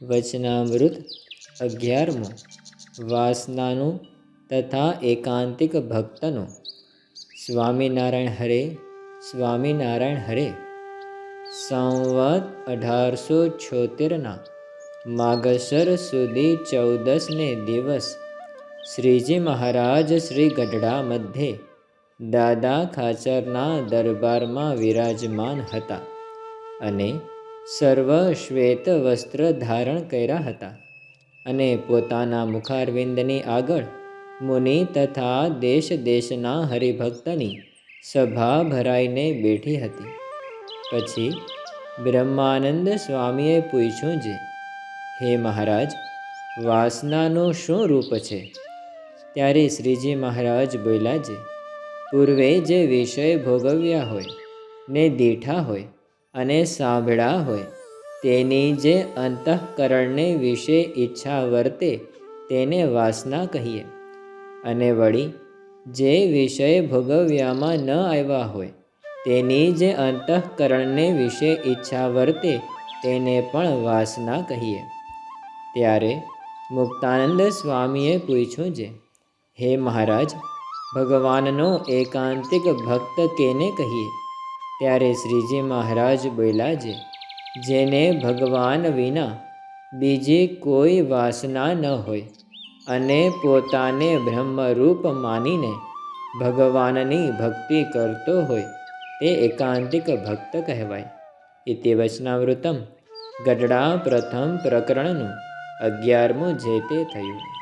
વચનામૃત 11મો. વાસનાનું તથા એકાંતિક ભક્તનું. સ્વામિનારાયણ હરે, સ્વામિનારાયણ હરે. સંવત 1876ના માગસર સુધી 14ને દિવસ શ્રીજી મહારાજ શ્રી ગઢડા મધ્યે દાદા ખાચરના દરબારમાં વિરાજમાન હતા અને સર્વ શ્વેત વસ્ત્ર ધારણ કર્યા હતા અને પોતાના મુખારવિંદની આગળ મુનિ તથા દેશ દેશના હરિભક્તની સભા ભરાઈને બેઠી હતી. પછી બ્રહ્માનંદ સ્વામીએ પૂછ્યું છે, હે મહારાજ, વાસનાનું શું રૂપ છે? ત્યારે શ્રીજી મહારાજ બોલ્યા છે, પૂર્વે જે વિષય ભોગવ્યા હોય ને દીઠા હોય અને સાંભળ્યા હોય તેની જે અંતઃકરણને વિશે ઈચ્છા વર્તે તેને વાસના કહીએ. અને વળી જે વિષય ભોગવ્યામાં ન આવ્યા હોય તેની જે અંતઃકરણને વિશે ઈચ્છા વર્તે તેને પણ વાસના કહીએ. ત્યારે મુક્તાનંદ સ્વામીએ પૂછ્યું છે, હે મહારાજ, ભગવાનનો એકાંતિક ભક્ત કેને કહીએ? ત્યારે શ્રીજી મહારાજ બોલ્યા છે, જેને ભગવાન વિના બીજી કોઈ વાસના ન હોય અને પોતાને બ્રહ્મરૂપ માનીને ભગવાનની ભક્તિ કરતો હોય તે એકાંતિક ભક્ત કહેવાય. ઇતિ વચનામૃતમ ગઢડા પ્રથમ પ્રકરણનું 11મું જે તે થયું.